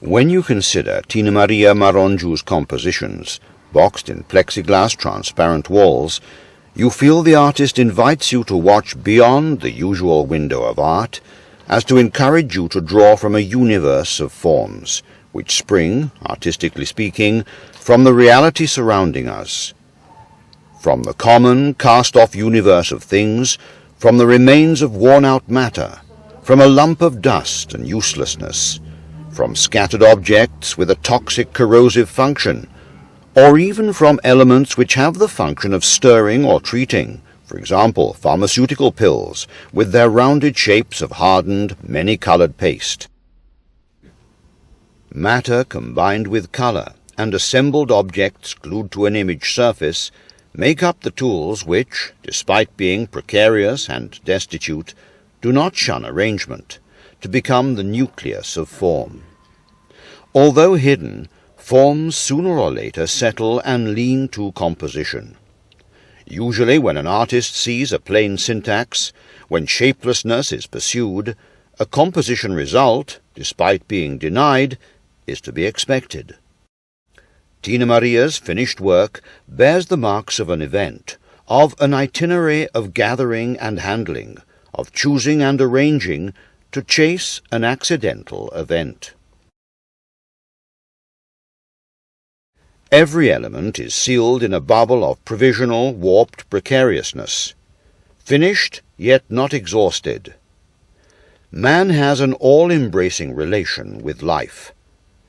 When you consider Tinamaria Marongiu's compositions, boxed in plexiglass transparent walls, you feel the artist invites you to watch beyond the usual window of art, as to encourage you to draw from a universe of forms, which spring, artistically speaking, from the reality surrounding us. From the common, cast-off universe of things, from the remains of worn-out matter, from a lump of dust and uselessness, from scattered objects with a toxic corrosive function, or even from elements which have the function of stirring or treating, for example, pharmaceutical pills, with their rounded shapes of hardened, many-colored paste. Matter combined with color and assembled objects glued to an image surface make up the tools which, despite being precarious and destitute, do not shun arrangement, to become the nucleus of form. Although hidden, forms sooner or later settle and lean to composition. Usually when an artist sees a plain syntax, when shapelessness is pursued, a composition result, despite being denied, is to be expected. Tinamaria's finished work bears the marks of an event, of an itinerary of gathering and handling, of choosing and arranging to chase an accidental event. Every element is sealed in a bubble of provisional, warped precariousness, finished yet not exhausted. Man has an all-embracing relation with life.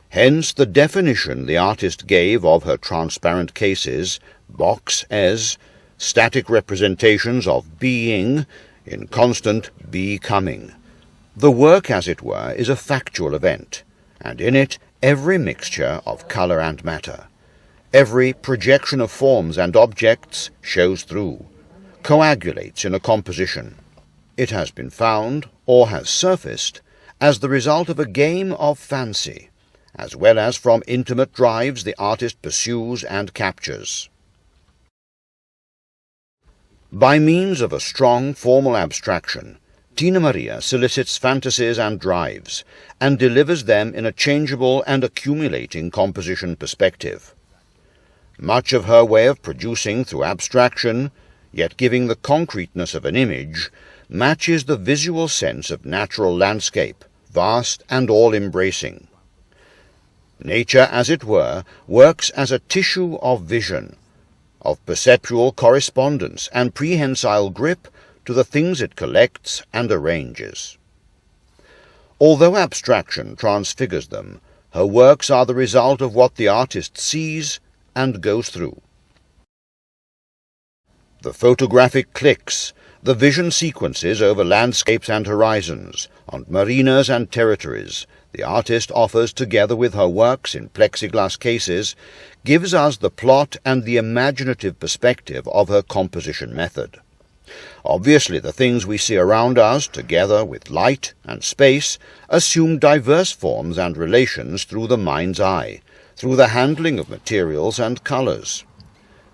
Hence the definition the artist gave of her transparent cases, box as static representations of being in constant becoming. The work, as it were, is a factual event, and in it every mixture of colour and matter, every projection of forms and objects shows through, coagulates in a composition. It has been found, or has surfaced, as the result of a game of fancy, as well as from intimate drives the artist pursues and captures. By means of a strong formal abstraction, Tinamaria solicits fantasies and drives, and delivers them in a changeable and accumulating composition perspective. Much of her way of producing through abstraction, yet giving the concreteness of an image, matches the visual sense of natural landscape, vast and all-embracing. Nature, as it were, works as a tissue of vision, of perceptual correspondence and prehensile grip to the things it collects and arranges. Although abstraction transfigures them, her works are the result of what the artist sees and goes through. The photographic clicks, the vision sequences over landscapes and horizons, on marinas and territories, the artist offers together with her works in plexiglass cases, gives us the plot and the imaginative perspective of her composition method. Obviously, the things we see around us, together with light and space, assume diverse forms and relations through the mind's eye, through the handling of materials and colours.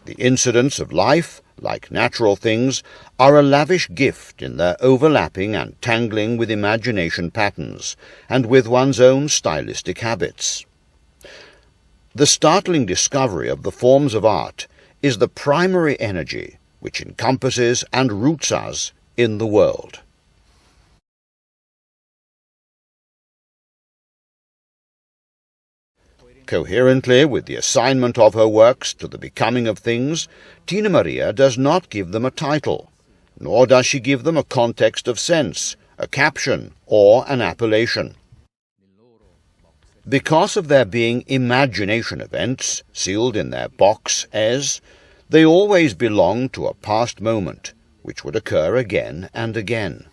The incidents of life, like natural things, are a lavish gift in their overlapping and tangling with imagination patterns, and with one's own stylistic habits. The startling discovery of the forms of art is the primary energy which encompasses and roots us in the world. Coherently with the assignment of her works to the becoming of things, Tinamaria does not give them a title, nor does she give them a context of sense, a caption, or an appellation. Because of their being imagination events, sealed in their box as, they always belong to a past moment, which would occur again and again.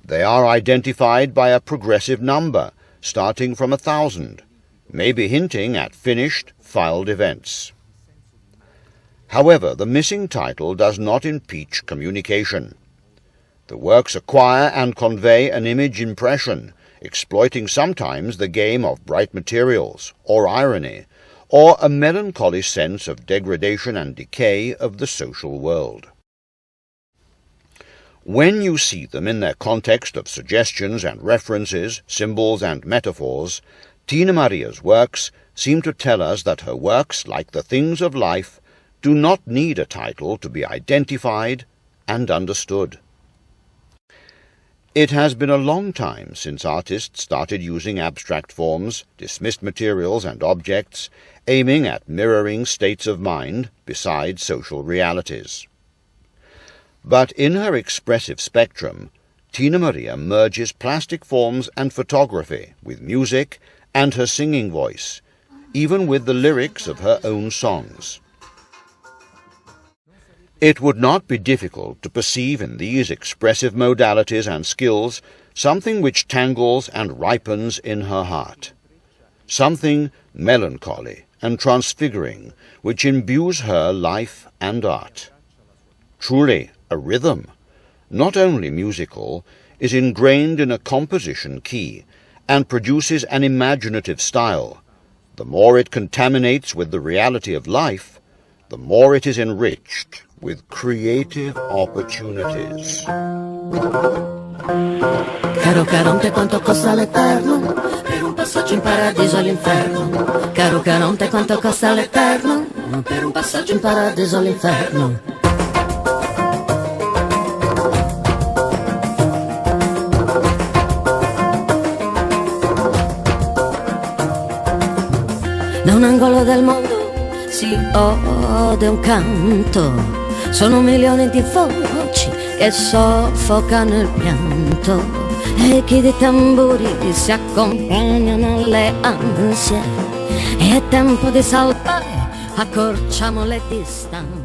They are identified by a progressive number, starting from 1,000, maybe hinting at finished, filed events. However, the missing title does not impeach communication. The works acquire and convey an image impression, exploiting sometimes the game of bright materials, or irony, or a melancholy sense of degradation and decay of the social world. When you see them in their context of suggestions and references, symbols and metaphors, Tinamaria's works seem to tell us that her works, like the things of life, do not need a title to be identified and understood. It has been a long time since artists started using abstract forms, dismissed materials and objects, aiming at mirroring states of mind besides social realities. But in her expressive spectrum, Tinamaria merges plastic forms and photography with music and her singing voice, even with the lyrics of her own songs. It would not be difficult to perceive in these expressive modalities and skills something which tangles and ripens in her heart, something melancholy and transfiguring which imbues her life and art. Truly, a rhythm, not only musical, is ingrained in a composition key and produces an imaginative style. The more it contaminates with the reality of life, the more it is enriched with creative opportunities. Caro Caronte, quanto costa l'Eterno? Per un passaggio in paradiso all'inferno. Caro Caronte, quanto costa l'Eterno? Per un passaggio in paradiso all'inferno. Da un angolo del mondo si ode un canto. Sono milioni di voci che soffocano il pianto e chi di tamburi si accompagnano alle ansie. È tempo di salvare, accorciamo le distanze.